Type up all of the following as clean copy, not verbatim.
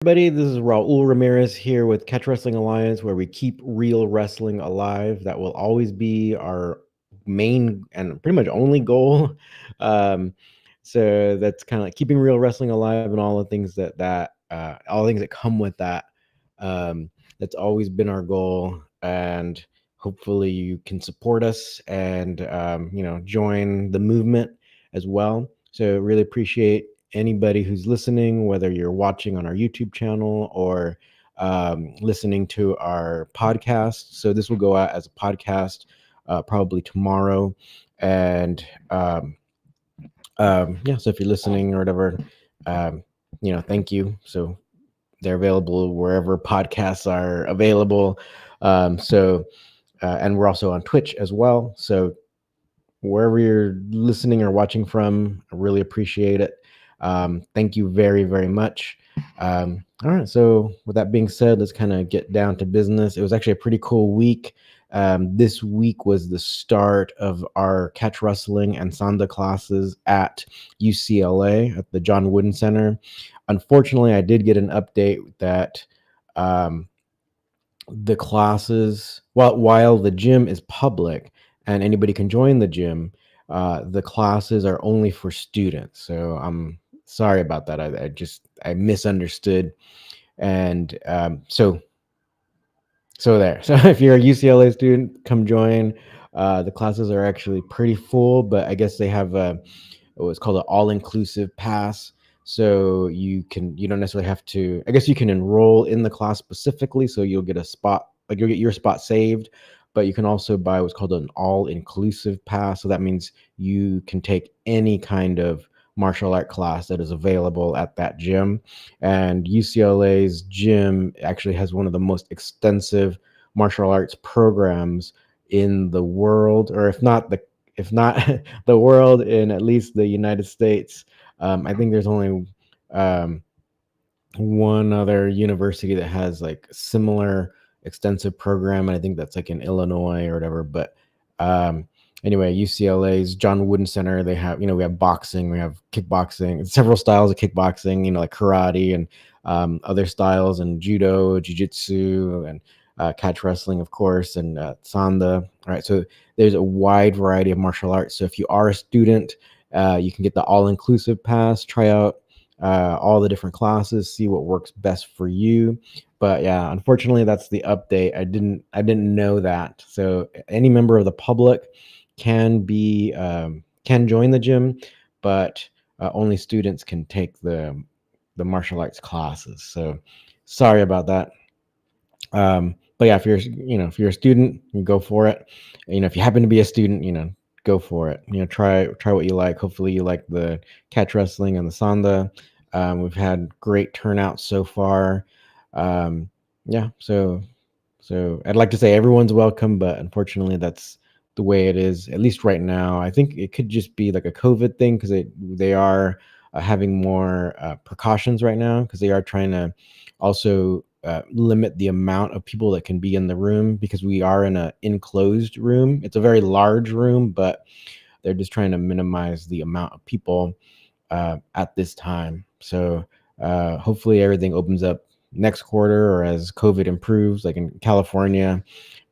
Everybody, this is Raul Ramirez here with Catch Wrestling Alliance, where we keep real wrestling alive. That will always be our main and pretty much only goal. Um, so that's kind of like keeping real wrestling alive and all the things that all the things that come with that. Um, that's always been our goal, and hopefully you can support us and join the movement as well. So really appreciate anybody who's listening, whether you're watching on our YouTube channel or listening to our podcast. So this will go out as a podcast probably tomorrow. And yeah, so if you're listening or whatever, thank you. So they're available wherever podcasts are available. And we're also on Twitch as well. So wherever you're listening or watching from, I really appreciate it. Thank you very, very much. All right. So, with that being said, let's kind of get down to business. It was actually a pretty cool week. This week was the start of our catch wrestling and sanda classes at UCLA at the John Wooden Center. Unfortunately, I did get an update that um, the classes, while the gym is public and anybody can join the gym, the classes are only for students. So I'm sorry about that. I misunderstood, and so there. So if you're a UCLA student, come join. The classes are actually pretty full, but I guess they have what's called an all-inclusive pass. So you don't necessarily have to. I guess you can enroll in the class specifically, so you'll get a spot, like you'll get your spot saved. But you can also buy what's called an all-inclusive pass. So that means you can take any kind of martial art class that is available at that gym. And UCLA's gym actually has one of the most extensive martial arts programs in the world, or if not the world, in at least the United States. I think there's only um, one other university that has like similar extensive program, and I think that's like in Illinois or whatever. But um, anyway, UCLA's John Wooden Center, they have, we have boxing, we have kickboxing, several styles of kickboxing, like karate and other styles, and judo, jiu-jitsu, and catch wrestling, of course, and sanda. All right, so there's a wide variety of martial arts. So if you are a student, you can get the all-inclusive pass, try out all the different classes, see what works best for you. But yeah, unfortunately, that's the update. I didn't know that. So any member of the public can join the gym, but only students can take the martial arts classes. So sorry about that. But yeah, if you're a student, you go for it. If you happen to be a student, go for it. Try what you like. Hopefully you like the catch wrestling and the sanda. We've had great turnout so far. Yeah, so I'd like to say everyone's welcome, but unfortunately that's the way it is, at least right now. I think it could just be like a COVID thing, because they are having more precautions right now, because they are trying to also limit the amount of people that can be in the room, because we are in an enclosed room. It's a very large room, but they're just trying to minimize the amount of people at this time. So hopefully everything opens up next quarter, or as COVID improves. Like in California,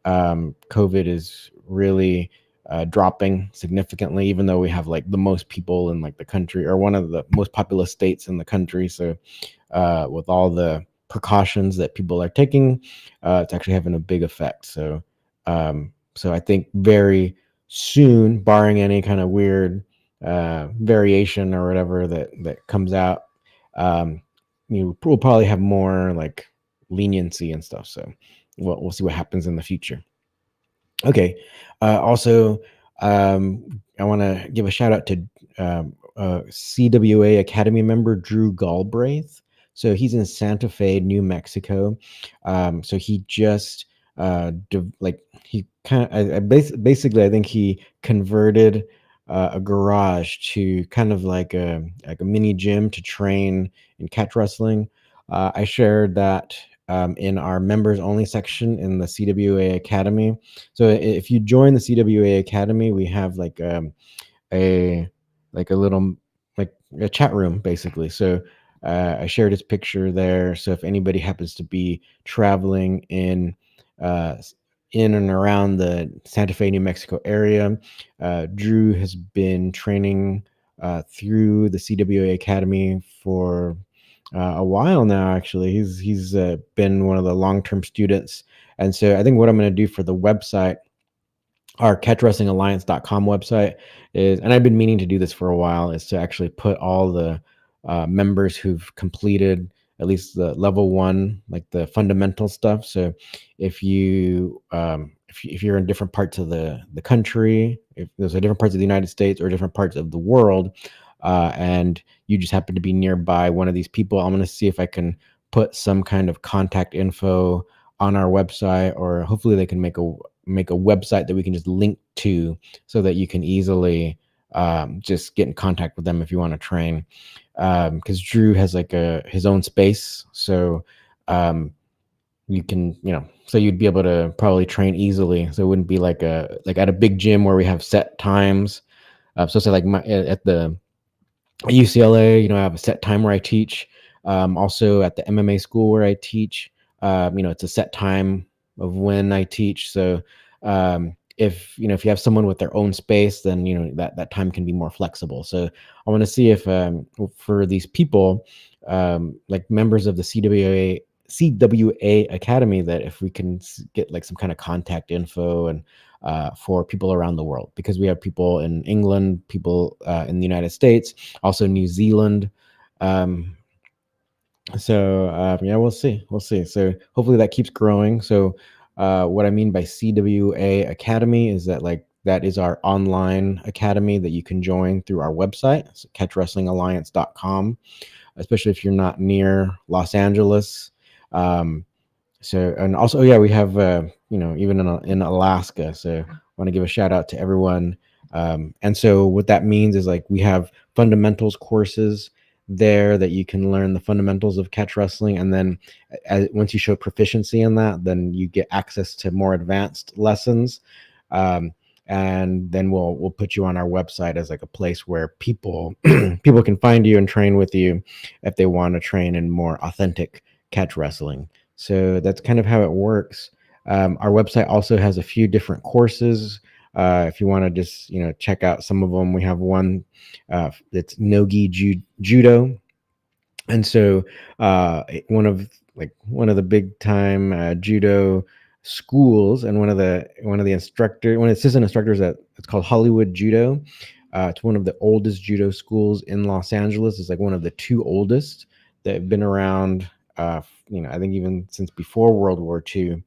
COVID is really dropping significantly, even though we have like the most people in like the country, or one of the most populous states in the country. So with all the precautions that people are taking, it's actually having a big effect. So I think very soon, barring any kind of weird variation or whatever that comes out, we'll probably have more like leniency and stuff. So we'll see what happens in the future. Okay. Also, I want to give a shout out to CWA Academy member Drew Galbraith. So he's in Santa Fe, New Mexico. So he just he kind of basically, I think he converted a garage to kind of like a mini gym to train in catch wrestling. I shared that in our members only section in the CWA Academy. So if you join the CWA Academy, we have like a little, like a chat room basically. So I shared his picture there. So if anybody happens to be traveling uh, in and around the Santa Fe, New Mexico area, Drew has been training through the CWA Academy for a while now. Actually, he's been one of the long-term students, and so I think what I'm going to do for the website, our catchwrestlingalliance.com website, is, and I've been meaning to do this for a while, is to actually put all the members who've completed at least the level one, like the fundamental stuff. So if you're in different parts of the country, if there's a different parts of the United States or different parts of the world, and you just happen to be nearby one of these people, I'm going to see if I can put some kind of contact info on our website, or hopefully they can make a website that we can just link to, so that you can easily just get in contact with them if you want to train. Because Drew has like his own space, so you can, so you'd be able to probably train easily. So it wouldn't be like at a big gym where we have set times. So say like at the UCLA, I have a set time where I teach. Also at the MMA school where I teach, it's a set time of when I teach. So if you have someone with their own space, then that time can be more flexible. So I want to see if for these people, like members of the CWA Academy, that if we can get like some kind of contact info and for people around the world, because we have people in England, people in the United States, also New Zealand. Yeah, we'll see. So hopefully that keeps growing. So what I mean by CWA Academy is that that is our online academy that you can join through our website, so catchwrestlingalliance.com, especially if you're not near Los Angeles. So, and also, yeah, we have, even in Alaska. So I want to give a shout out to everyone. And so what that means is we have fundamentals courses there that you can learn the fundamentals of catch wrestling. And then once you show proficiency in that, then you get access to more advanced lessons. And then we'll put you on our website as a place where people can find you and train with you if they want to train in more authentic catch wrestling. So that's kind of how it works. Our website also has a few different courses. If you want to just check out some of them, we have one that's Nogi Judo, and so one of the big time judo schools, and one of the assistant instructors it's called Hollywood Judo. It's one of the oldest judo schools in Los Angeles. It's one of the two oldest that have been around. I think even since before World War II.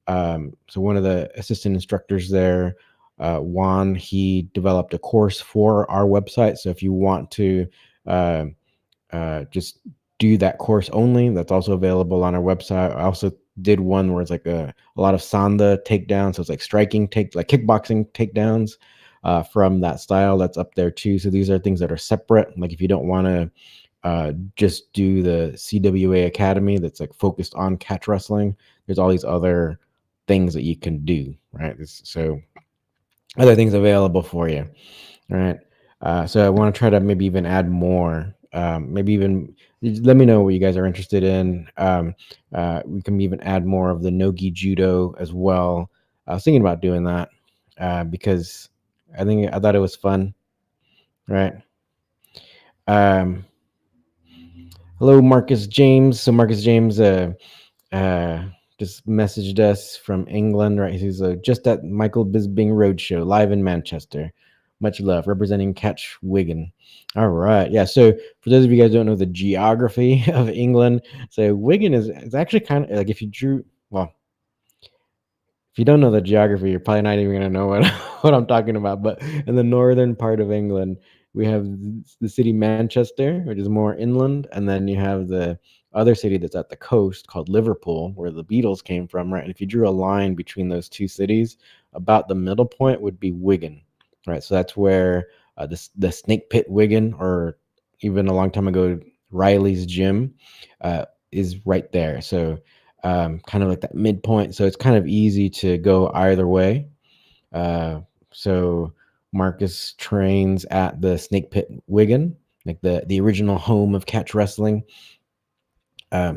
So one of the assistant instructors there, Juan, he developed a course for our website. So if you want to just do that course only, that's also available on our website. I also did one where it's a lot of Sanda takedowns. So it's striking kickboxing takedowns from that style. That's up there too. So these are things that are separate. If you don't want to just do the CWA Academy that's focused on catch wrestling, there's all these other things that you can do, right? So other things available for you, right? So I want to try to maybe even add more. Maybe even let me know what you guys are interested in. We can even add more of the Nogi Judo as well. I was thinking about doing that because I thought it was fun, right? Hello, Marcus James. So Marcus James just messaged us from England, right? He's just at Michael Bisping Roadshow, live in Manchester. Much love, representing Catch Wigan. All right, yeah. So for those of you guys who don't know the geography of England, so Wigan is actually kind of if you drew, well, if you don't know the geography, you're probably not even going to know what I'm talking about. But in the northern part of England, we have the city Manchester, which is more inland, and then you have the other city that's at the coast called Liverpool, where the Beatles came from, right? And if you drew a line between those two cities, about the middle point would be Wigan, right? So that's where the Snake Pit Wigan, or even a long time ago Riley's Gym, is right there. So kind of like that midpoint. So it's kind of easy to go either way. So Marcus trains at the Snake Pit Wigan, like the original home of catch wrestling.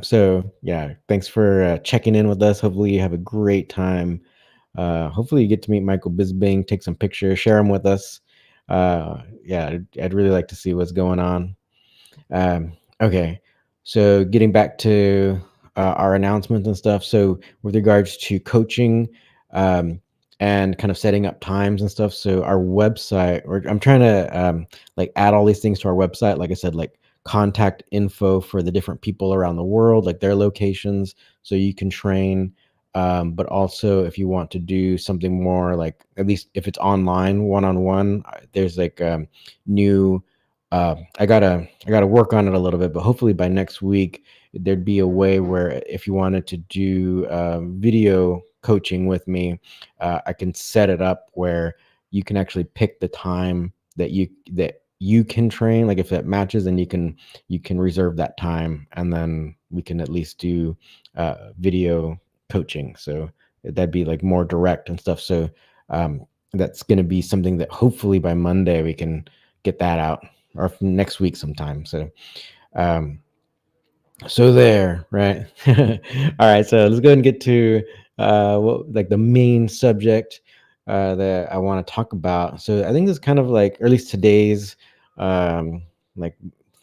So yeah, thanks for checking in with us. Hopefully you have a great time. Hopefully you get to meet Michael Bisbing, take some pictures, share them with us. Yeah, I'd really like to see what's going on. Okay, so getting back to our announcements and stuff. So with regards to coaching um, and kind of setting up times and stuff. So our website, or I'm trying to like add all these things to our website. Like I said, like contact info for the different people around the world, like their locations, so you can train. But also, if you want to do something more, like at least if it's online, one-on-one, there's like new I gotta work on it a little bit, but hopefully by next week there'd be a way where if you wanted to do video coaching with me, I can set it up where you can actually pick the time that you can train. Like if it matches, then you can reserve that time, and then we can at least do video coaching. So that'd be like more direct and stuff. So that's going to be something that hopefully by Monday we can get that out, or next week sometime. Um, so there, right? All right, so let's go ahead and get to like the main subject that I want to talk about. So I think this is kind of like, or at least um, like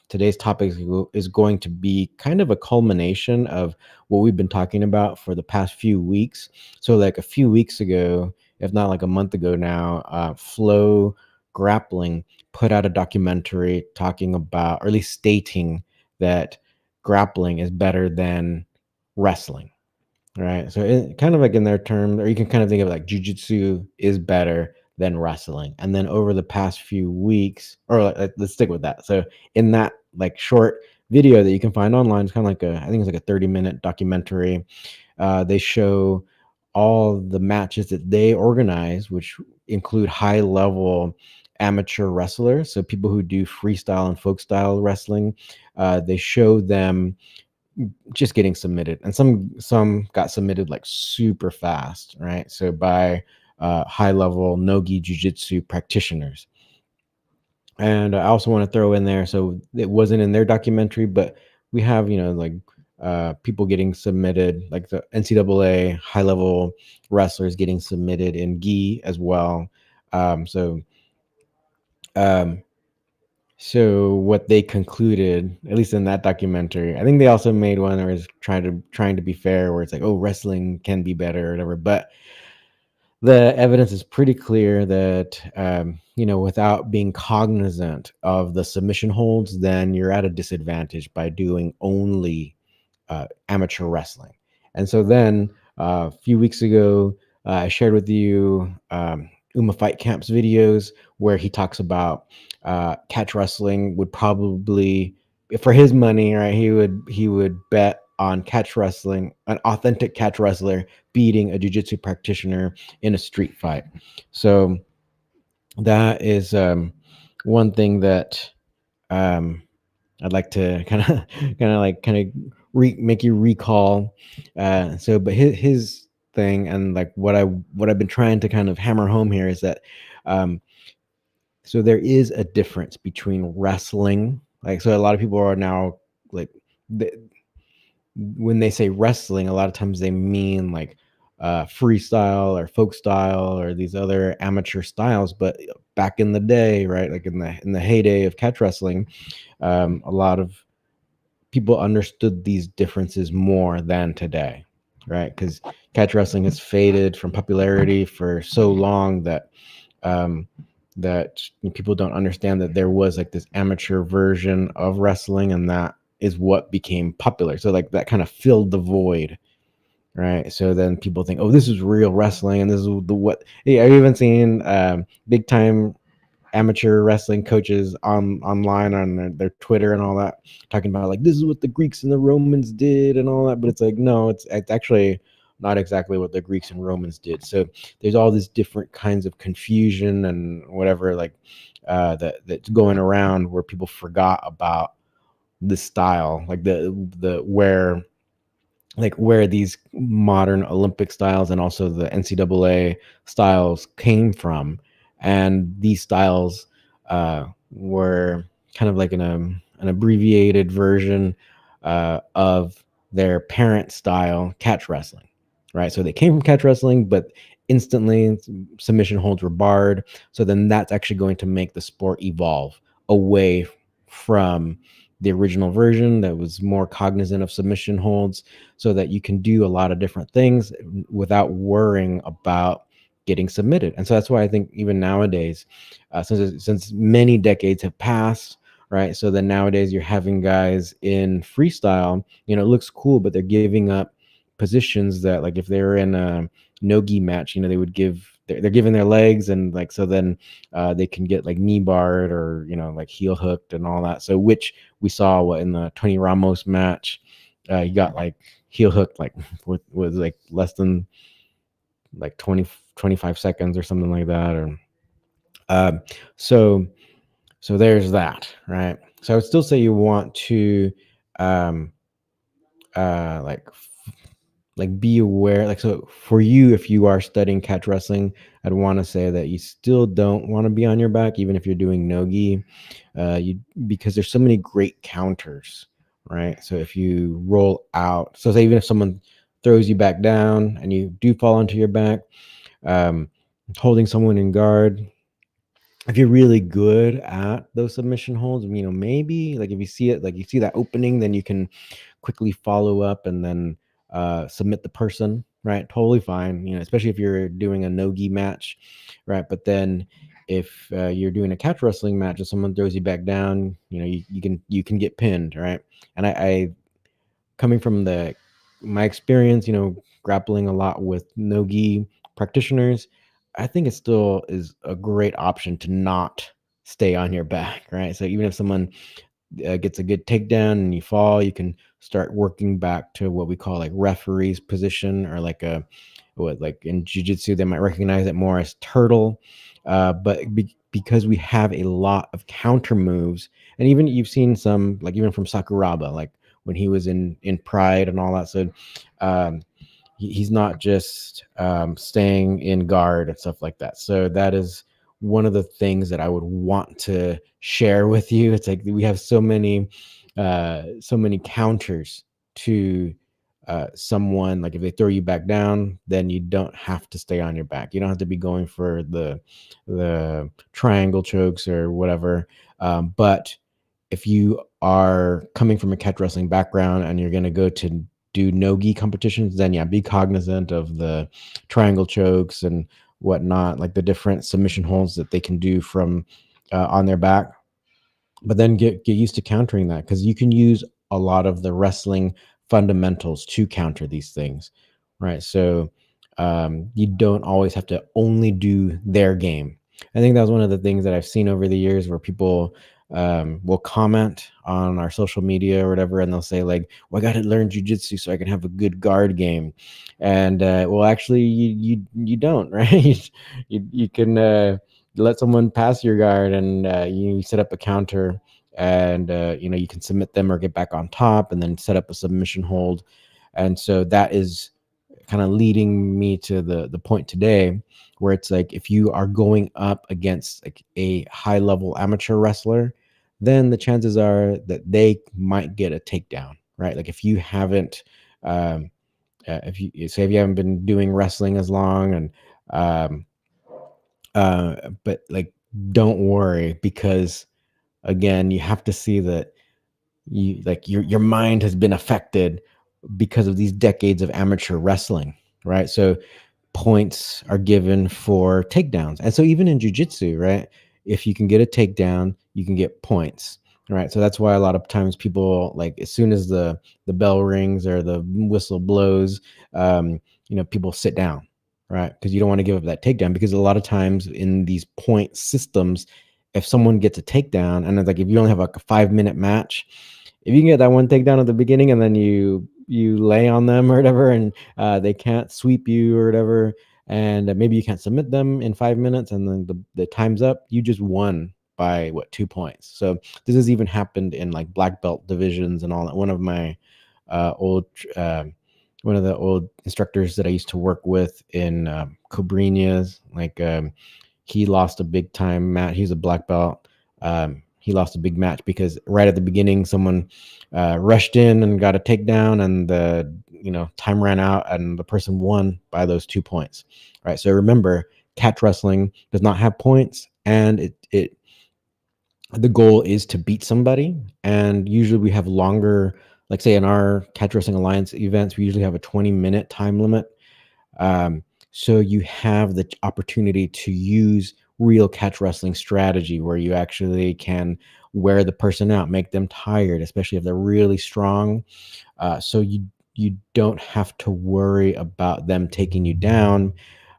today's topic is going to be kind of a culmination of what we've been talking about for the past few weeks. So like a few weeks ago, if not like a month ago now, Flow Grappling put out a documentary talking about, or at least stating that grappling is better than wrestling, right? So kind of like in their terms, or you can kind of think of it like jujitsu is better than wrestling. And then over the past few weeks, or let's stick with that. So in that like short video that you can find online, it's kind of like I think it's like a 30-minute documentary. They show all the matches that they organize, which include high level amateur wrestlers. So people who do freestyle and folk style wrestling, they show them just getting submitted, and some got submitted like super fast, right? So by high level nogi jiu-jitsu practitioners. And I also want to throw in there, so it wasn't in their documentary, but we have, like people getting submitted, like the NCAA high level wrestlers getting submitted in gi as well. So um, So what they concluded, at least in that documentary, I think they also made one that was trying to be fair, where it's like, oh, wrestling can be better or whatever. But the evidence is pretty clear that without being cognizant of the submission holds, then you're at a disadvantage by doing only amateur wrestling. And so then a few weeks ago, I shared with you Uma Fight Camp's videos where he talks about catch wrestling would probably, for his money, right? He would bet on catch wrestling, an authentic catch wrestler beating a jiu-jitsu practitioner in a street fight. So that is one thing that um, I'd like to make you recall. But his thing, and like what I've been trying to kind of hammer home here, is that um, so there is a difference between wrestling. Like, so a lot of people are now like, th- when they say wrestling, a lot of times they mean like freestyle or folk style or these other amateur styles. But back in the day, right, like in the heyday of catch wrestling, a lot of people understood these differences more than today, right? Because catch wrestling has faded from popularity for so long um, that people don't understand that there was like this amateur version of wrestling, and that is what became popular. So like that kind of filled the void, right? So then people think, oh, this is real wrestling, and this is the what. Hey, I've even seen big time amateur wrestling coaches online on their Twitter and all that, talking about like, this is what the Greeks and the Romans did and all that. But it's like, no, it's actually not exactly what the Greeks and Romans did. So there's all these different kinds of confusion and whatever, like that's going around, where people forgot about the style, like the where these modern Olympic styles and also the NCAA styles came from. And these styles were kind of like an abbreviated version of their parent style catch wrestling, right? So they came from catch wrestling, but instantly submission holds were barred. So then that's actually going to make the sport evolve away from the original version that was more cognizant of submission holds, so that you can do a lot of different things without worrying about getting submitted. And so that's why I think even nowadays, since many decades have passed, right? So then nowadays you're having guys in freestyle, it looks cool, but they're giving up positions that, like, if they're in a no-gi match, they would they're giving their legs, and like, so then they can get like knee barred, or like heel hooked and all that. So which we saw in the Tony Ramos match, he got like heel hooked like was like less than like 25 seconds or something like that. Or um, so there's that, right? So I would still say you want to um, uh, like be aware. Like, so for you, if you are studying catch wrestling, I'd want to say that you still don't want to be on your back, even if you're doing no-gi, because there's so many great counters, right? So if you roll out, so say even if someone throws you back down and you do fall onto your back, um, holding someone in guard, if you're really good at those submission holds, maybe like if you see it, like you see that opening, then you can quickly follow up and then submit the person, right? Totally fine, especially if you're doing a no-gi match, right? But then if you're doing a catch wrestling match and someone throws you back down, you can get pinned, right? And I coming from my experience, grappling a lot with no-gi practitioners, I think it still is a great option to not stay on your back, right? So even if someone gets a good takedown and you fall, you can start working back to what we call like referee's position, or like like in jiu-jitsu they might recognize it more as turtle, because we have a lot of counter moves. And even you've seen some, like even from Sakuraba, like when he was in Pride and all that. So um, he's not just staying in guard and stuff like that. So that is one of the things that I would want to share with you. It's like we have so many counters to someone. Like if they throw you back down, then you don't have to stay on your back. You don't have to be going for the triangle chokes or whatever. But if you are coming from a catch wrestling background and you're going to go to do no-gi competitions, then yeah, be cognizant of the triangle chokes and whatnot, like the different submission holds that they can do from on their back. But then get used to countering that, because you can use a lot of the wrestling fundamentals to counter these things, right? So you don't always have to only do their game. I think that was one of the things that I've seen over the years, where people will comment on our social media or whatever, and they'll say like, well, I got to learn jujitsu so I can have a good guard game. And well, actually you don't, right? You can let someone pass your guard, and you set up a counter, and you can submit them or get back on top, and then set up a submission hold. And so that is kind of leading me to the point today, where it's like, if you are going up against like a high level amateur wrestler, then the chances are that they might get a takedown, right? Like if you haven't if you haven't been doing wrestling as long, and um but like, don't worry, because again, you have to see that your mind has been affected because of these decades of amateur wrestling, right? So points are given for takedowns. And so even in jiu-jitsu, right, if you can get a takedown, you can get points, right? So that's why a lot of times people, like, as soon as the bell rings or the whistle blows, people sit down, right? Because you don't want to give up that takedown, because a lot of times in these point systems, if someone gets a takedown, and it's like, if you only have like a 5-minute match, if you can get that one takedown at the beginning, and then you lay on them or whatever, and they can't sweep you or whatever, and maybe you can't submit them in 5 minutes, and then the time's up, you just won by 2 points. So this has even happened in like black belt divisions and all that. One of my old one of the old instructors that I used to work with in Cobrinias, like he lost a big time match. He's a black belt. he lost a big match because right at the beginning, someone rushed in and got a takedown, and the time ran out, and the person won by those 2 points. Right. So remember, catch wrestling does not have points, and it the goal is to beat somebody. And usually we have longer, like say in our Catch Wrestling Alliance events, we usually have a 20-minute time limit. Um, so you have the opportunity to use real catch wrestling strategy where you actually can wear the person out, make them tired, especially if they're really strong. So you don't have to worry about them taking you down,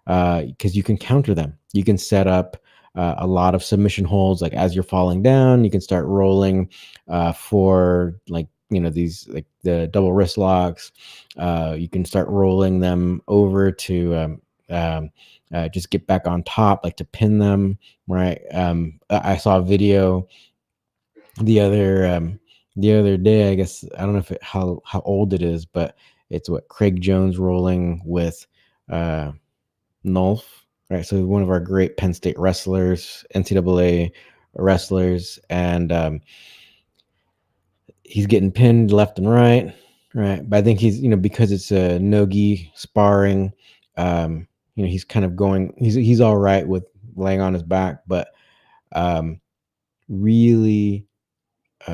because you can counter them. You can set up a lot of submission holds. Like as you're falling down, you can start rolling for like these like the double wrist locks. You can start rolling them over to just get back on top, like to pin them. Right. I saw a video the other day. I guess I don't know how old it is, but it's what Craig Jones rolling with Nolf, right? So one of our great Penn State wrestlers, NCAA wrestlers, and he's getting pinned left and right, right? But I think he's because it's a no-gi sparring, he's kind of going. He's all right with laying on his back, but um, really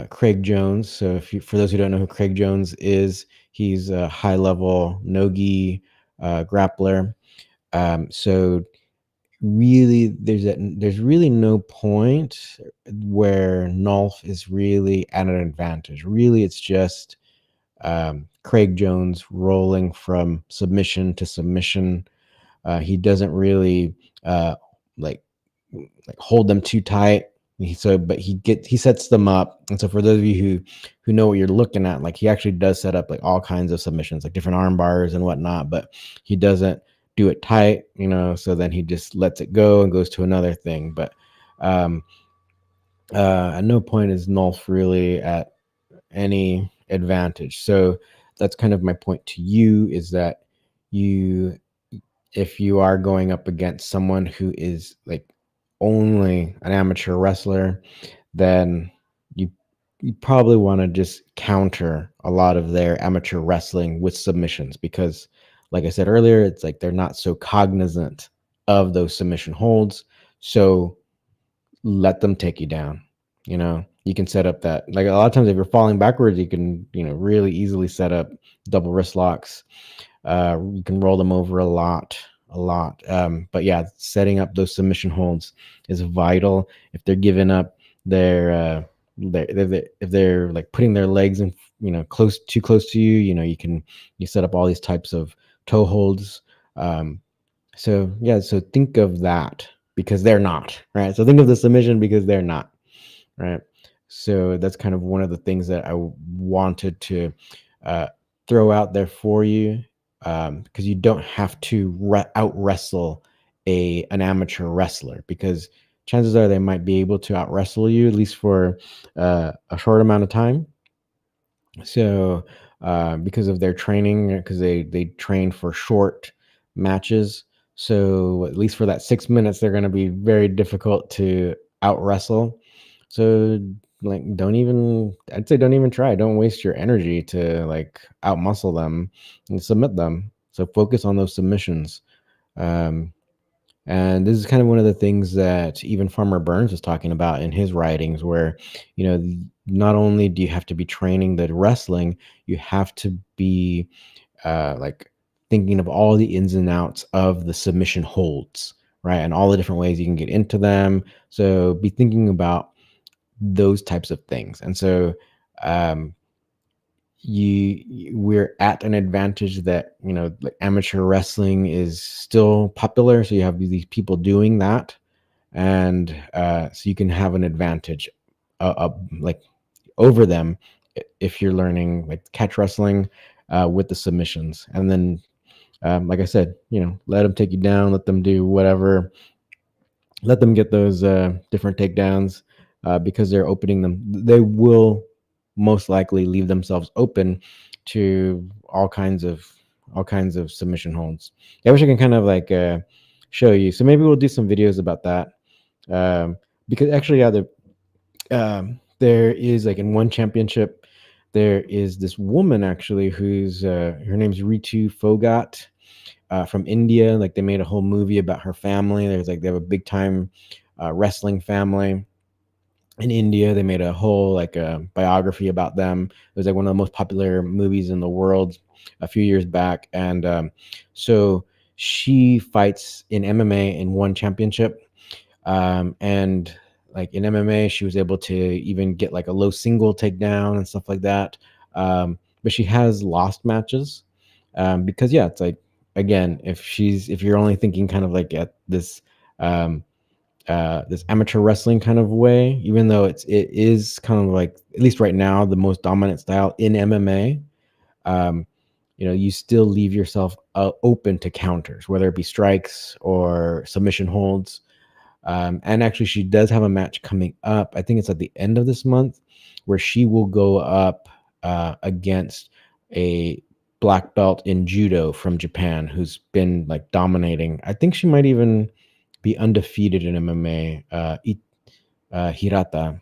Craig Jones. So for those who don't know who Craig Jones is, he's a high-level no-gi grappler. So really, there's really no point where Nolf is really at an advantage. Really, it's just Craig Jones rolling from submission to submission. He doesn't really like hold them too tight. But he sets them up. And so for those of you who know what you're looking at, like he actually does set up like all kinds of submissions, like different arm bars and whatnot, but he doesn't do it tight, so then he just lets it go and goes to another thing. But at no point is Nolf really at any advantage. So that's kind of my point to you, is that if you are going up against someone who is like only an amateur wrestler, then you probably want to just counter a lot of their amateur wrestling with submissions, because like I said earlier, it's like they're not so cognizant of those submission holds. So let them take you down. You can set up that, like a lot of times if you're falling backwards, you can really easily set up double wrist locks. You can roll them over a lot. But yeah, setting up those submission holds is vital. If they're giving up if they're like putting their legs in, too close to you, you set up all these types of toe holds. So yeah, so think of that, because they're not, right? So think of the submission because they're not, right? So that's kind of one of the things that I wanted to throw out there for you, because you don't have to out wrestle an amateur wrestler, because chances are they might be able to out wrestle you, at least for a short amount of time. So because of their training, because they train for short matches, so at least for that 6 minutes, they're going to be very difficult to out wrestle. So like I'd say don't even try. Don't waste your energy to like out muscle them and submit them. So focus on those submissions. And this is kind of one of the things that even Farmer Burns was talking about in his writings, where, not only do you have to be training the wrestling, you have to be like thinking of all the ins and outs of the submission holds, right? And all the different ways you can get into them. So be thinking about those types of things. And so we're at an advantage that like amateur wrestling is still popular, so you have these people doing that, and so you can have an advantage like over them if you're learning like catch wrestling with the submissions. And then like I said, let them take you down, let them do whatever, let them get those different takedowns, because they're opening them. They will most likely leave themselves open to all kinds of submission holds. I wish I can kind of like show you. So maybe we'll do some videos about that, because actually, yeah, There is like in one championship, there is this woman actually who's her name's Ritu Phogat from India. Like they made a whole movie about her family. There's like they have a big time wrestling family in India. They made a whole like a biography about them. It was like one of the most popular movies in the world a few years back, and so she fights in MMA in one championship, and like in MMA, she was able to even get like a low single takedown and stuff like that. But she has lost matches because yeah, it's like again, if you're only thinking kind of like at um, this amateur wrestling kind of way, even though it is kind of like at least right now the most dominant style in MMA. Um, you still leave yourself open to counters, whether it be strikes or submission holds. And actually, she does have a match coming up. I think it's at the end of this month, where she will go up against a black belt in judo from Japan, who's been like dominating. I think she might even be undefeated in MMA. Hirata.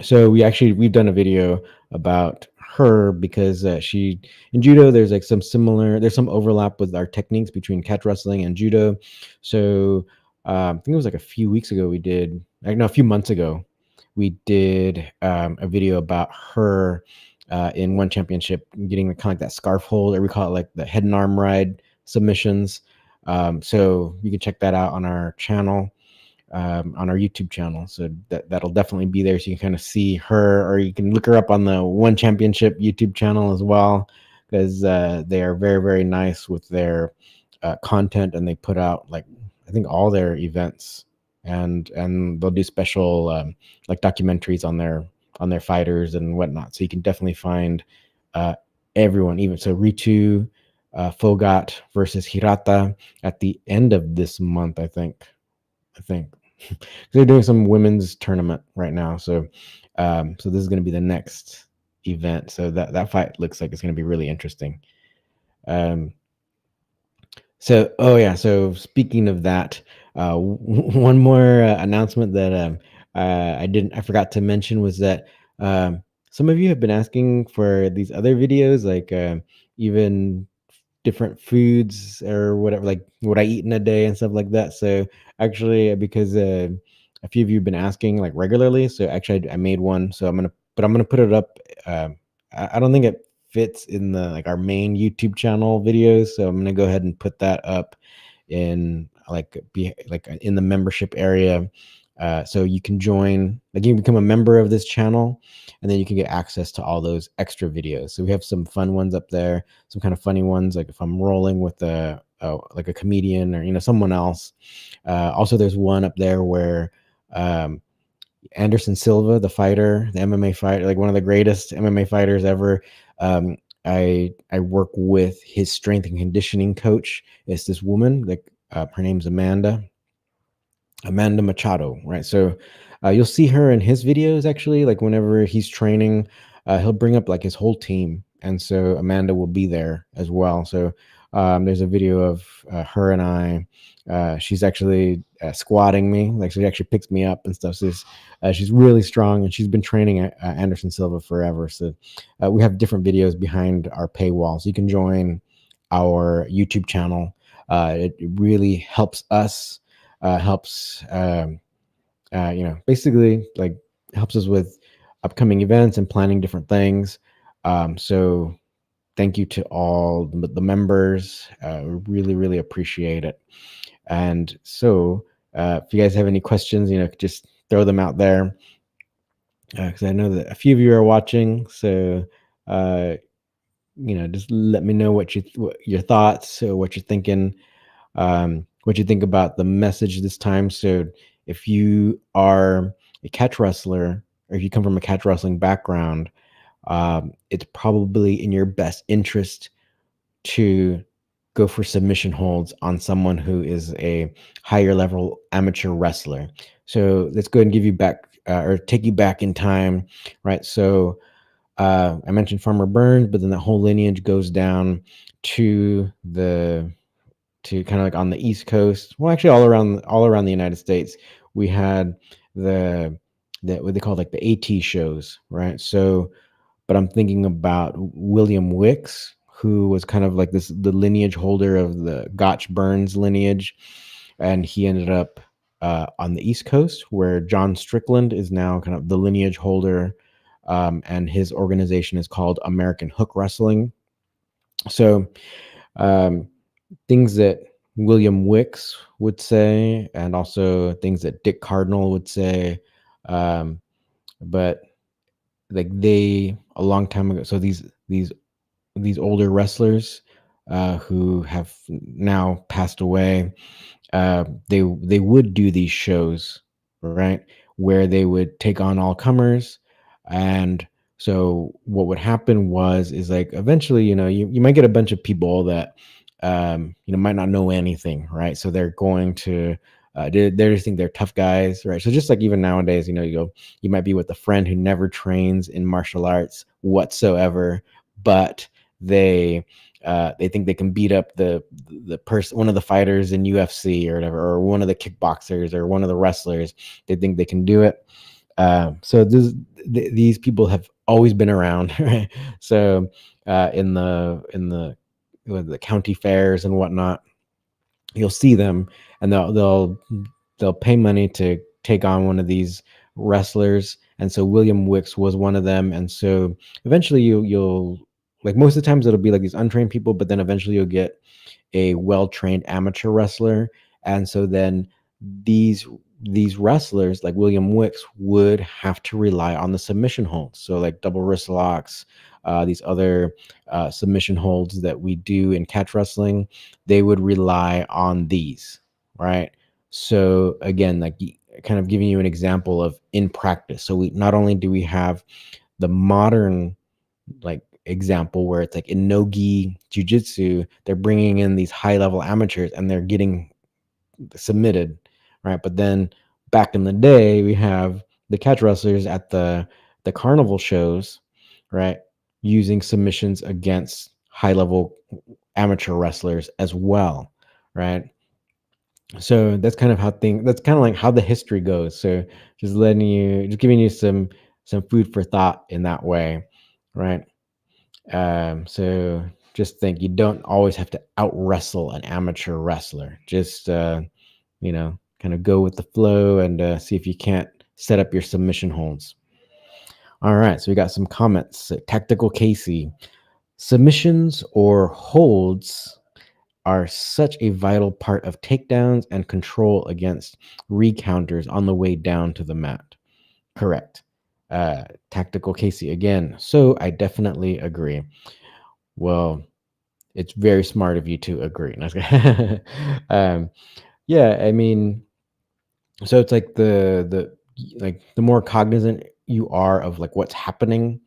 So we've done a video about her because she in judo there's like there's some overlap with our techniques between catch wrestling and judo. So I think it was like a few weeks ago a few months ago we did a video about her in one championship getting kind of like that scarf hold, or we call it like the head and arm ride submissions. So you can check that out on our YouTube channel. So that'll definitely be there. So you can kind of see her, or you can look her up on the One Championship YouTube channel as well, because they are very, very nice with their content, and they put out like I think all their events, and they'll do special like documentaries on their fighters and whatnot. So you can definitely find uh, everyone, even so Ritu Fogat versus Hirata at the end of this month, I think. I think they're doing some women's tournament right now. So this is going to be the next event. So that fight looks like it's going to be really interesting. Um, so speaking of that, one more announcement that I forgot to mention was that some of you have been asking for these other videos, like even different foods or whatever, like what I eat in a day and stuff like that. So actually, because a few of you have been asking like regularly, so actually I made one. So I'm gonna put it up. I don't think it fits in the like our main YouTube channel videos, so I'm gonna go ahead and put that up in in the membership area. So you can join, like you can become a member of this channel, and then you can get access to all those extra videos. So we have some fun ones up there, some kind of funny ones, like if I'm rolling with like a comedian or someone else. Also, there's one up there where um, Anderson Silva, the fighter, the MMA fighter, like one of the greatest MMA fighters ever. Um, I work with his strength and conditioning coach. It's this woman, like her name's Amanda Machado, right? So you'll see her in his videos actually, like whenever he's training, he'll bring up like his whole team. And so Amanda will be there as well. So there's a video of her and I. She's actually squatting me, like she actually picks me up and stuff. So she's really strong, and she's been training Anderson Silva forever. So we have different videos behind our paywall. So you can join our YouTube channel. It really helps us helps basically like helps us with upcoming events and planning different things. So thank you to all the members. We really, really appreciate it. And so if you guys have any questions, just throw them out there, because I know that a few of you are watching. So just let me know what your thoughts, or what you're thinking, what you think about the message this time. So if you are a catch wrestler, or if you come from a catch wrestling background, it's probably in your best interest to go for submission holds on someone who is a higher level amateur wrestler. So let's go ahead and give you back, or take you back in time, right? So I mentioned Farmer Burns, but then the whole lineage goes down to kind of like on the East Coast. Well, actually, all around the United States, we had the that what they call like the AT shows, right? So, but I'm thinking about William Wicks, who was kind of like the lineage holder of the Gotch Burns lineage, and he ended up on the East Coast, where John Strickland is now kind of the lineage holder, and his organization is called American Hook Wrestling. So, um, things that William Wicks would say, and also things that Dick Cardinal would say, um, but like they a long time ago. So these older wrestlers who have now passed away, they would do these shows, right, where they would take on all comers. And so what would happen is like eventually, you might get a bunch of people that might not know anything, right? So they're going to they just think they're tough guys, right? So just like even nowadays, you might be with a friend who never trains in martial arts whatsoever, but they think they can beat up the person, one of the fighters in UFC or whatever, or one of the kickboxers or one of the wrestlers. They think they can do it. So these people have always been around, right? So in the county fairs and whatnot, you'll see them, and they'll pay money to take on one of these wrestlers. And so William Wicks was one of them. And so eventually you'll like, most of the times it'll be like these untrained people, but then eventually you'll get a well-trained amateur wrestler. And so then these wrestlers like William Wicks would have to rely on the submission holds. So like double wrist locks, these other submission holds that we do in catch wrestling, they would rely on these, right? So again, like kind of giving you an example of in practice. So we not only do we have the modern like example where it's like in no-gi jiu-jitsu, they're bringing in these high-level amateurs and they're getting submitted, right? But then back in the day, we have the catch wrestlers at the carnival shows, right, using submissions against high-level amateur wrestlers as well, right? So that's kind of that's kind of like how the history goes. So just giving you some food for thought in that way, right? So just think, you don't always have to out wrestle an amateur wrestler. Just kind of go with the flow and see if you can't set up your submission holds. All right, so we got some comments. So, Tactical Casey, submissions or holds are such a vital part of takedowns and control against recounters on the way down to the mat. Correct. Tactical Casey again. So I definitely agree. Well, it's very smart of you to agree. um, yeah, I mean, so it's like the more cognizant you are of like what's happening,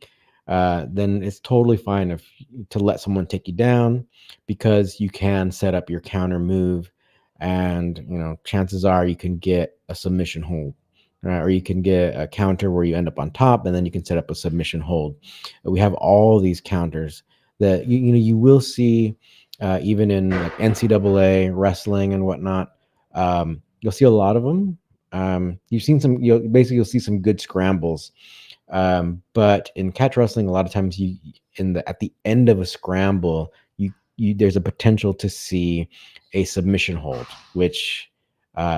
then it's totally fine if to let someone take you down, because you can set up your counter move, and chances are you can get a submission hold, right? Or you can get a counter where you end up on top, and then you can set up a submission hold. We have all these counters that you will see even in like NCAA wrestling and whatnot. You'll see a lot of them. You've seen some. You'll see some good scrambles, but in catch wrestling, a lot of times at the end of a scramble, there's a potential to see a submission hold, which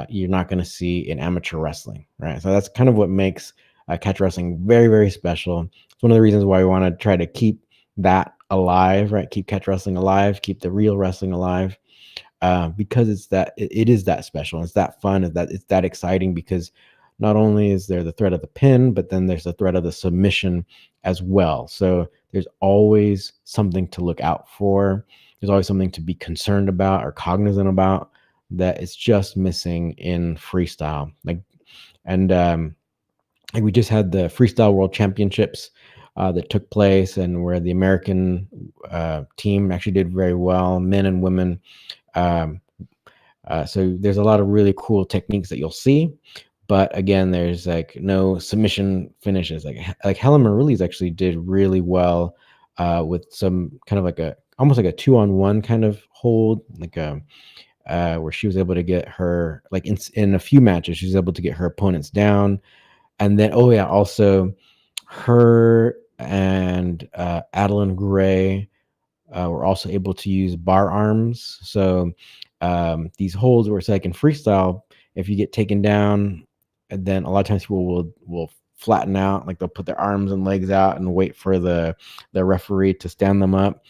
you're not going to see in amateur wrestling, right? So that's kind of what makes catch wrestling very, very special. It's one of the reasons why we want to try to keep that alive, right? Keep catch wrestling alive, keep the real wrestling alive, because it is that special. It's that fun. It's that exciting, because not only is there the threat of the pin, but then there's the threat of the submission as well. So there's always something to look out for. There's always something to be concerned about or cognizant about that is just missing in freestyle. Like we just had the Freestyle World Championships that took place, and where the American team actually did very well, men and women. So there's a lot of really cool techniques that you'll see, but again, there's like no submission finishes. Like Helen Maruli's actually did really well with some kind of like almost like a 2-on-1 kind of hold, like where she was able to get her, like in a few matches, she was able to get her opponents down, And then, oh yeah, also her and Adeline Gray were also able to use bar arms. So these holds where it's like in freestyle, if you get taken down, and then a lot of times people will flatten out, like they'll put their arms and legs out and wait for the referee to stand them up.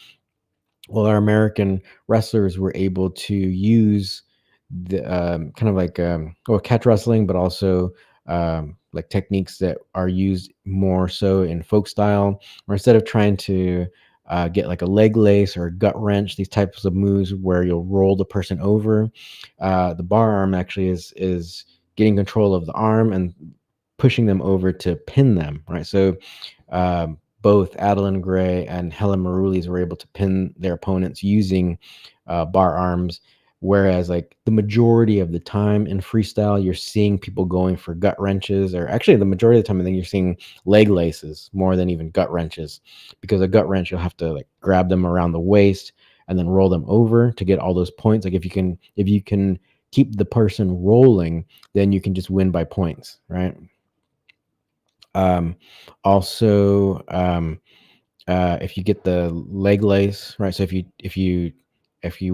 Well, our American wrestlers were able to use the kind of like catch wrestling, but also like techniques that are used more so in folk style, or instead of trying to get like a leg lace or a gut wrench, these types of moves where you'll roll the person over. The bar arm actually is getting control of the arm and pushing them over to pin them, right? So both Adeline Gray and Helen Maroulis were able to pin their opponents using bar arms, whereas like the majority of the time in freestyle, you're seeing people going for gut wrenches, or actually the majority of the time, I think you're seeing leg laces more than even gut wrenches, because a gut wrench, you'll have to like grab them around the waist and then roll them over to get all those points. Like if you can keep the person rolling, then you can just win by points, right? Um, also, if you get the leg lace, right? So if you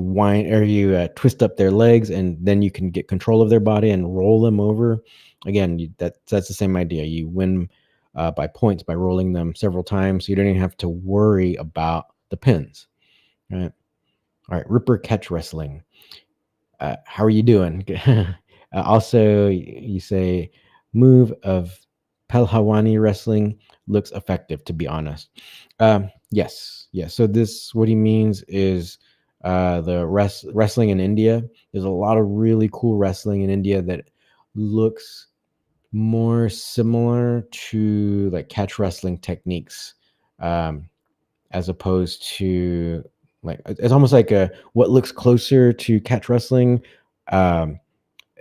wind or you twist up their legs, and then you can get control of their body and roll them over. Again, that's the same idea. You win by points by rolling them several times, so you don't even have to worry about the pins, right? All right, Ripper catch wrestling. How are you doing? Also, you say move of Pelhawani wrestling looks effective, to be honest. Yes, yes. So this, what he means is the wrestling in India. There's a lot of really cool wrestling in India that looks more similar to like catch wrestling techniques, um, as opposed to like it's almost like a what looks closer to catch wrestling, um,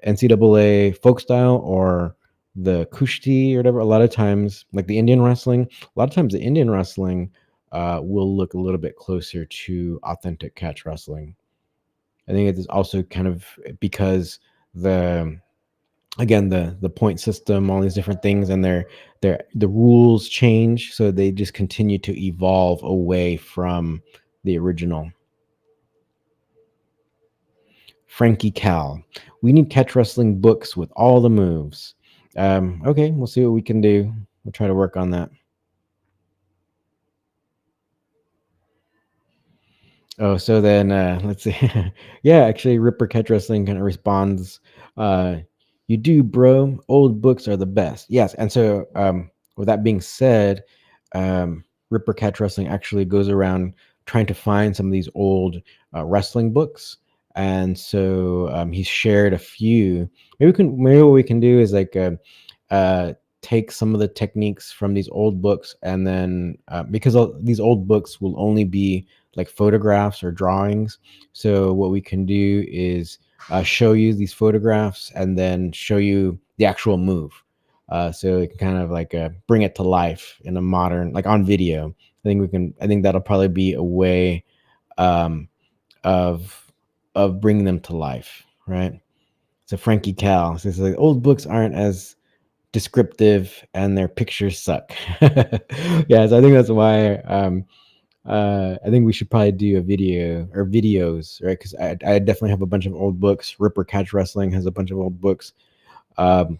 NCAA folk style, or the kushti or whatever. A lot of times, like the Indian wrestling, a lot of times the Indian wrestling will look a little bit closer to authentic catch wrestling. I think it is also kind of because the again the point system, all these different things, and the rules change, so they just continue to evolve away from the original. Frankie Cal, we need catch wrestling books with all the moves. Okay, we'll see what we can do. We'll try to work on that. Oh, so then let's see. Yeah, actually, Ripper Catch Wrestling kind of responds, uh, "You do, bro. Old books are the best." Yes, and so with that being said, Ripper Catch Wrestling actually goes around trying to find some of these old wrestling books, and so he's shared a few. Maybe what we can do is like uh, take some of the techniques from these old books, and then because these old books will only be like photographs or drawings. So what we can do is show you these photographs and then show you the actual move. So it can kind of like bring it to life in a modern, like on video. I think that'll probably be a way um, of bringing them to life, right? So Frankie Cal says like old books aren't as descriptive and their pictures suck. Yeah, so I think that's why I think we should probably do a video or videos, right? Because I definitely have a bunch of old books. Ripper Catch Wrestling has a bunch of old books. Um,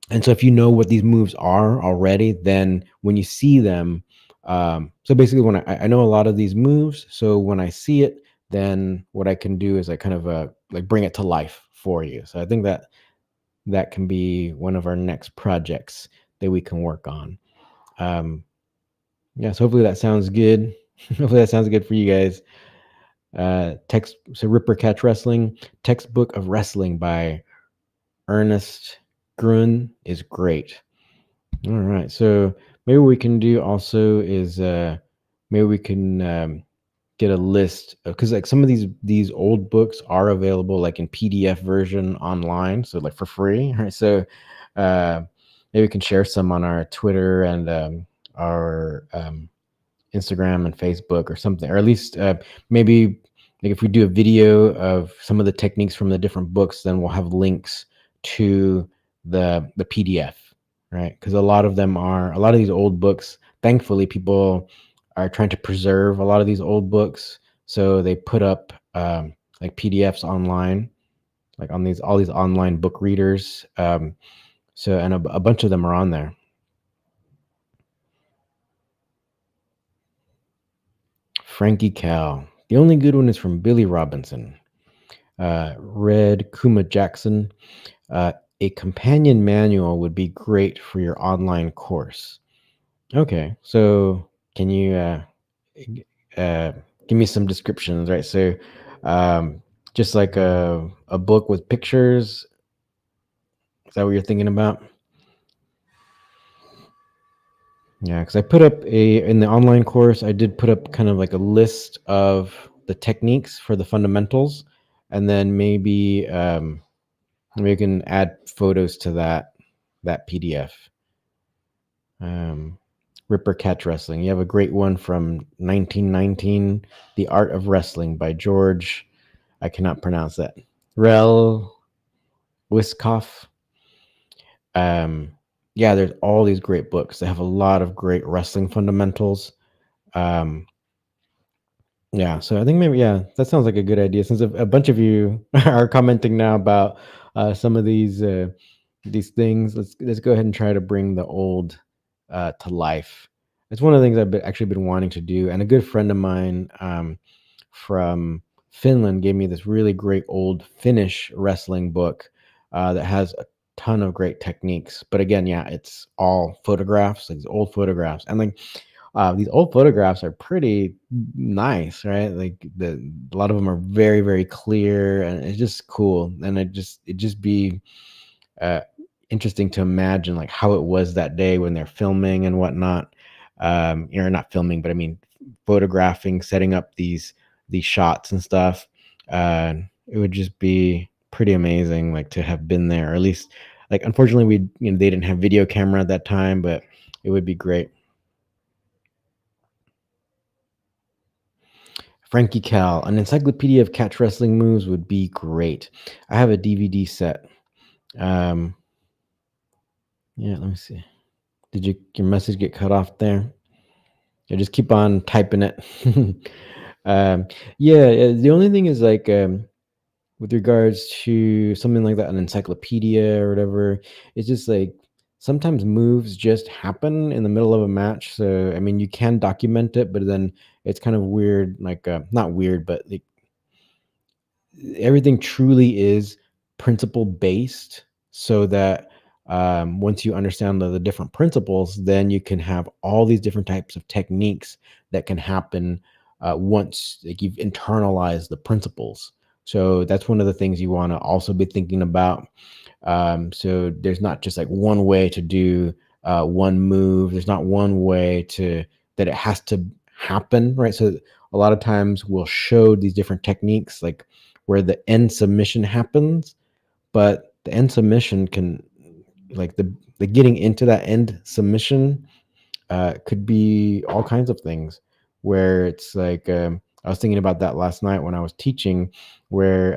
and so if you know what these moves are already, then when you see them, so basically when I know a lot of these moves, so when I see it, then what I can do is I kind of like bring it to life for you. So I think that can be one of our next projects that we can work on. Um, yeah, so hopefully that sounds good. Hopefully that sounds good for you guys. Ripper Catch Wrestling, Textbook of Wrestling by Ernest Grun is great. All right, so maybe what we can do also is maybe we can get a list, because like some of these old books are available like in PDF version online, so like for free, right? So uh, maybe we can share some on our Twitter and our Instagram and Facebook or something, or at least maybe like if we do a video of some of the techniques from the different books, then we'll have links to the PDF. right? Because a lot of these old books. Thankfully, people are trying to preserve a lot of these old books, so they put up like PDFs online, like on these all these online book readers. So and a bunch of them are on there. Frankie Cal. The only good one is from Billy Robinson. Read Kuma Jackson. Uh, a companion manual would be great for your online course. Okay, so can you g- uh, give me some descriptions, right? So, just like a book with pictures. Is that what you're thinking about? Yeah, because I put up in the online course, I did put up kind of like a list of the techniques for the fundamentals, and then maybe you can add photos to that PDF. Um, Ripper Catch Wrestling. You have a great one from 1919, The Art of Wrestling by George. I cannot pronounce that. Rel Wiskoff. Um, yeah, there's all these great books. They have a lot of great wrestling fundamentals. Um, Yeah, so I think maybe that sounds like a good idea. Since a bunch of you are commenting now about some of these things, let's go ahead and try to bring the old to life. It's one of the things actually been wanting to do, and a good friend of mine from Finland gave me this really great old Finnish wrestling book that has a ton of great techniques. But again, yeah, it's all photographs, like these old photographs, and like these old photographs are pretty nice, right? Like a lot of them are very, very clear, and it's just cool. And it just be uh, interesting to imagine like how it was that day when they're filming and whatnot. Not filming, but I mean photographing, setting up these shots and stuff. It would just be pretty amazing, like to have been there. Or at least, like unfortunately, they didn't have video camera at that time, but it would be great. Frankie Cal, an encyclopedia of catch wrestling moves would be great. I have a DVD set. Um, yeah, let me see. Did your message get cut off there? Yeah, just keep on typing it. um, the only thing is like with regards to something like that, an encyclopedia or whatever, it's just like sometimes moves just happen in the middle of a match. So I mean, you can document it, but then it's kind of weird. Like not weird, but like everything truly is principle based so that once you understand the different principles, then you can have all these different types of techniques that can happen once like you've internalized the principles. So that's one of the things you want to also be thinking about. So there's not just like one way to do one move. There's not one way to that it has to happen, right? So a lot of times we'll show these different techniques like where the end submission happens, but the end submission can like the getting into that end submission could be all kinds of things where it's like I was thinking about that last night when I was teaching where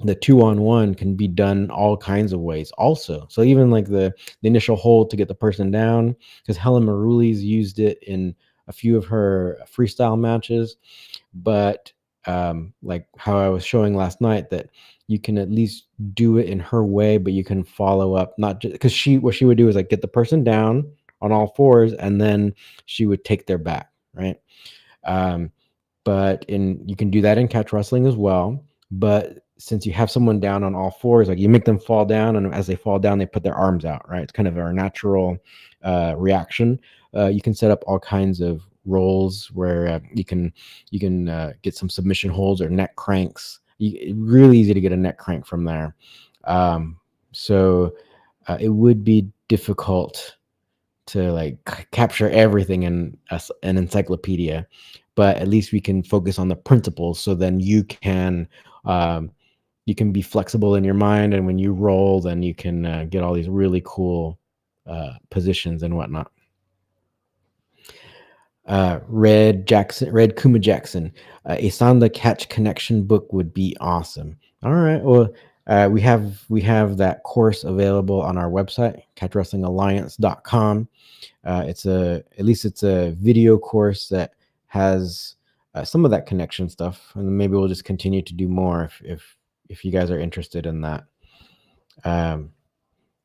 the 2-on-1 can be done all kinds of ways also. So even like the initial hold to get the person down, because Helen Marouli's used it in a few of her freestyle matches, but like how I was showing last night that you can at least do it in her way, but you can follow up not just because what she would do is like get the person down on all fours and then she would take their back, right? Um, but in you can do that in catch wrestling as well. But since you have someone down on all fours, like you make them fall down, and as they fall down, they put their arms out, right? It's kind of our natural reaction. You can set up all kinds of rolls where you can get some submission holds or neck cranks. Really easy to get a neck crank from there. So it would be difficult to like capture everything in an encyclopedia, but at least we can focus on the principles. So then um, you can be flexible in your mind, and when you roll, then you can get all these really cool positions and whatnot. Red Kuma Jackson, a Sanda Catch Connection book would be awesome. All right, well, We have that course available on our website, catchwrestlingalliance.com. It's a video course that has some of that connection stuff, and maybe we'll just continue to do more if you guys are interested in that. Um,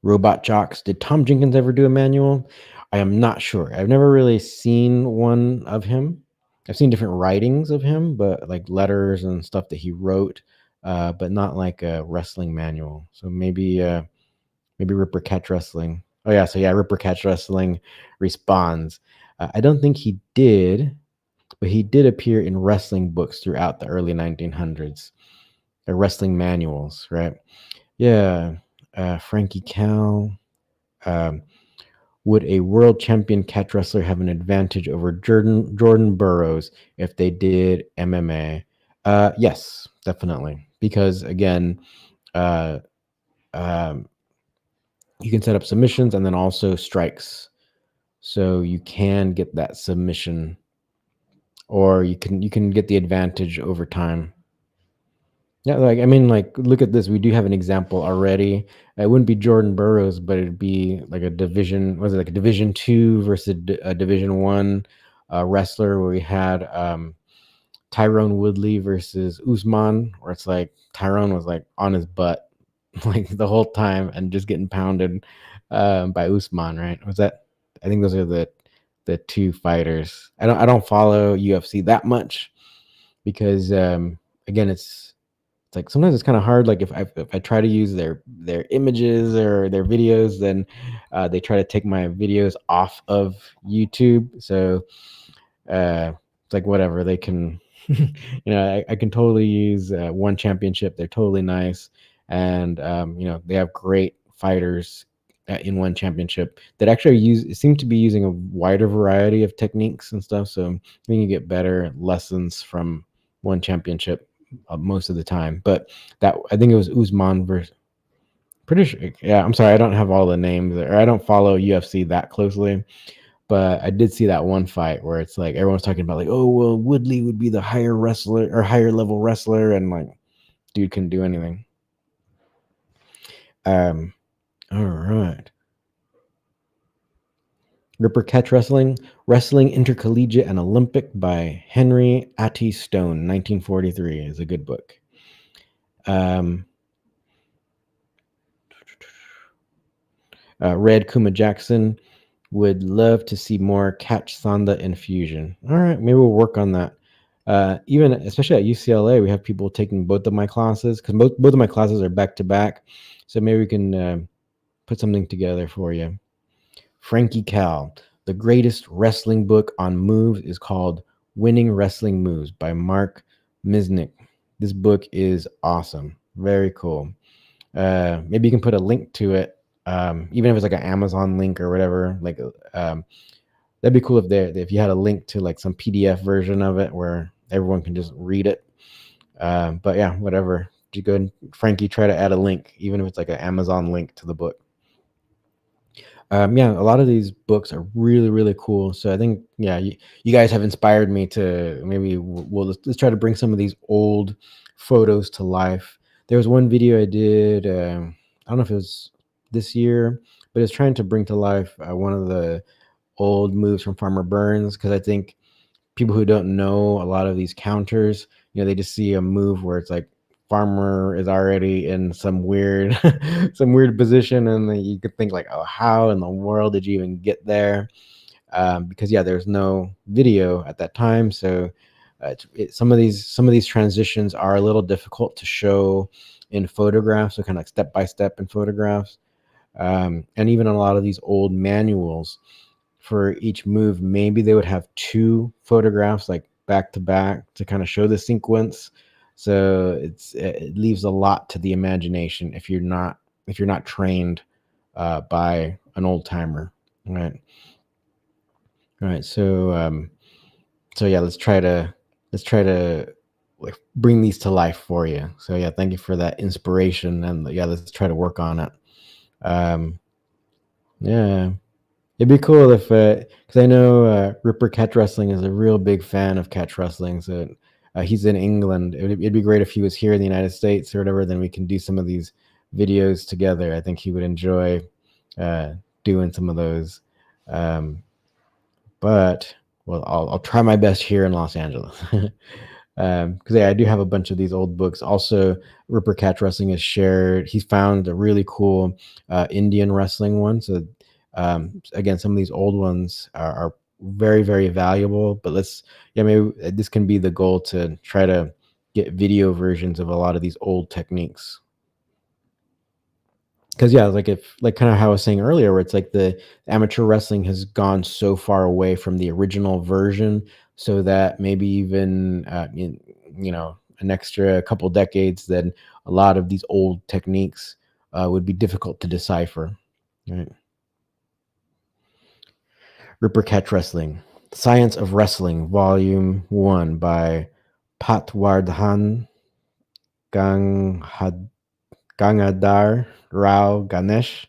Robot Jocks. Did Tom Jenkins ever do a manual? I am not sure. I've never really seen one of him. I've seen different writings of him, but like letters and stuff that he wrote, but not like a wrestling manual. So maybe Ripper Catch Wrestling. Oh yeah, so yeah, Ripper Catch Wrestling responds. I don't think he did, but he did appear in wrestling books throughout the early 1900s. The wrestling manuals, right? Yeah, Frankie Cal. Um, would a world champion catch wrestler have an advantage over Jordan Burroughs if they did MMA? Yes, definitely. Because again, uh, um, you can set up submissions and then also strikes, so you can get that submission, or you can get the advantage over time. Yeah, like I mean, like look at this. We do have an example already. It wouldn't be Jordan Burroughs, but it'd be like a division. Was it like a Division two versus a Division one wrestler where we had Tyrone Woodley versus Usman, where it's like Tyrone was like on his butt like the whole time and just getting pounded by Usman. Right? Was that? I think those are the two fighters. I don't follow UFC that much because again it's like sometimes it's kind of hard. Like if I try to use their images or their videos, then they try to take my videos off of YouTube. So it's like whatever they can, I can totally use one championship. They're totally nice, and they have great fighters in one championship that actually seem to be using a wider variety of techniques and stuff. So I think you get better lessons from one championship most of the time. But that I think it was Usman versus. Pretty sure, yeah. I'm sorry, I don't have all the names, or I don't follow UFC that closely. But I did see that one fight where it's like everyone's talking about like, oh well, Woodley would be the higher wrestler or higher level wrestler, and like, dude couldn't do anything. Um, all right. Ripper Catch Wrestling, Wrestling Intercollegiate and Olympic by Henry Atty Stone, 1943 is a good book. Red Kuma Jackson would love to see more Catch Sanda infusion. All right, maybe we'll work on that. Even especially at UCLA, we have people taking both of my classes because both of my classes are back to back. So maybe we can put something together for you. Frankie Cal, the greatest wrestling book on moves is called Winning Wrestling Moves by Mark Misnick. This book is awesome. Very cool. Maybe you can put a link to it, even if it's like an Amazon link or whatever. Like, that'd be cool if you had a link to like some PDF version of it where everyone can just read it. But yeah, whatever. You go and Frankie try to add a link, even if it's like an Amazon link to the book. Yeah, a lot of these books are really, really cool. So I think, yeah, you guys have inspired me to maybe let's try to bring some of these old photos to life. There was one video I did, I don't know if it was this year, but it's trying to bring to life one of the old moves from Farmer Burns, because I think people who don't know a lot of these counters, they just see a move where it's like Farmer is already in some weird some weird position, and then you could think like, oh, how in the world did you even get there? Because yeah, there's no video at that time, so some of these transitions are a little difficult to show in photographs, so kind of like step by step in photographs, and even a lot of these old manuals for each move, maybe they would have two photographs like back to back to kind of show the sequence. So it leaves a lot to the imagination if you're not trained by an old timer, right? All right, so yeah, let's try to like bring these to life for you. So yeah, thank you for that inspiration, and yeah, let's try to work on it. Yeah. It'd be cool if, because I know Ripper Catch Wrestling is a real big fan of catch wrestling. So He's in England. It'd be great if he was here in the United States or whatever. Then we can do some of these videos together. I think he would enjoy uh, doing some of those. Um, but well, I'll try my best here in Los Angeles. Because yeah, I do have a bunch of these old books. Also, Rupert Catch Wrestling has shared. He's found a really cool Indian wrestling one. So again, some of these old ones are very very valuable. But yeah, maybe this can be the goal to try to get video versions of a lot of these old techniques. Because yeah, like kind of how I was saying earlier, where it's like the amateur wrestling has gone so far away from the original version, so that maybe even an extra couple decades, then a lot of these old techniques would be difficult to decipher. Right? Ripper Catch Wrestling, Science of Wrestling, Volume 1 by Patwardhan Gangadhar Rao Ganesh.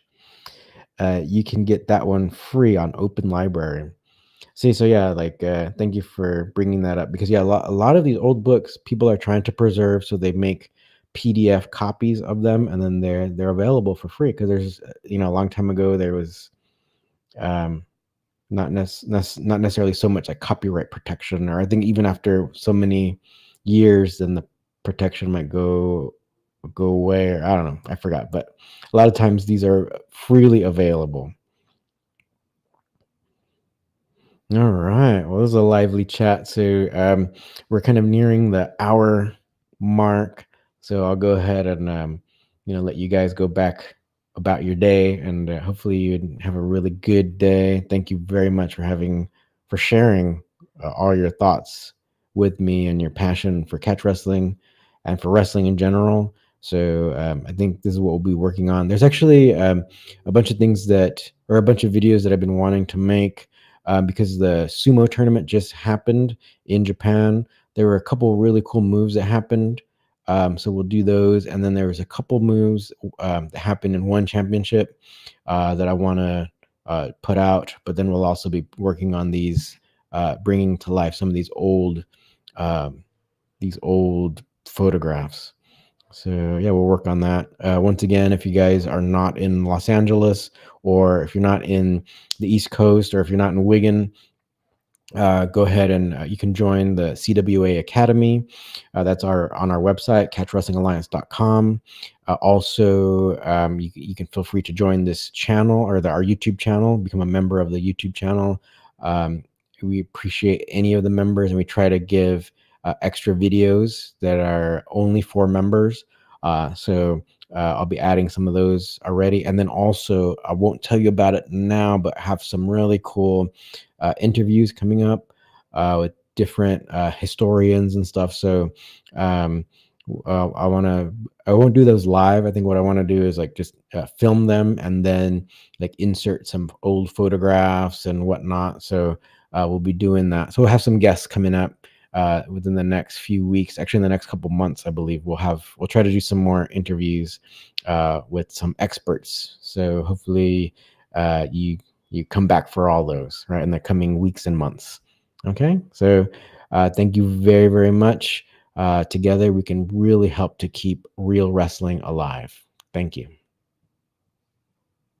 You can get that one free on Open Library. See, so yeah, thank you for bringing that up, because yeah, a lot of these old books people are trying to preserve, so they make PDF copies of them, and then they're available for free. Because there's a long time ago there was um, not necessarily so much like copyright protection, or I think even after so many years, then the protection might go away, or I don't know, I forgot. But a lot of times these are freely available. All right. Well, it was a lively chat. So we're kind of nearing the hour mark. So I'll go ahead and let you guys go back about your day, and hopefully you have a really good day. Thank you very much for sharing all your thoughts with me, and your passion for catch wrestling and for wrestling in general. So I think this is what we'll be working on. There's actually a bunch of a bunch of videos that I've been wanting to make. Because the sumo tournament just happened in Japan. There were a couple really cool moves that happened. So we'll do those. And then there was a couple moves that happened in one championship that I want to put out. But then we'll also be working on these, bringing to life some of these old photographs. So yeah, we'll work on that. Once again, if you guys are not in Los Angeles, or if you're not in the East Coast, or if you're not in Wigan, go ahead and you can join the CWA Academy. That's on our website, catchwrestlingalliance.com. Also, you can feel free to join this channel, or our YouTube channel, become a member of the YouTube channel. We appreciate any of the members, and we try to give extra videos that are only for members. So I'll be adding some of those already. And then also, I won't tell you about it now, but have some really cool interviews coming up with different historians and stuff. So I won't do those live. I think what I want to do is just film them, and then insert some old photographs and whatnot. So we'll be doing that. So we'll have some guests coming up within the next few weeks. Actually, in the next couple months, I believe we'll try to do some more interviews with some experts. So hopefully you come back for all those, right, in the coming weeks and months. Okay, so thank you very very much. Together we can really help to keep real wrestling alive. Thank you.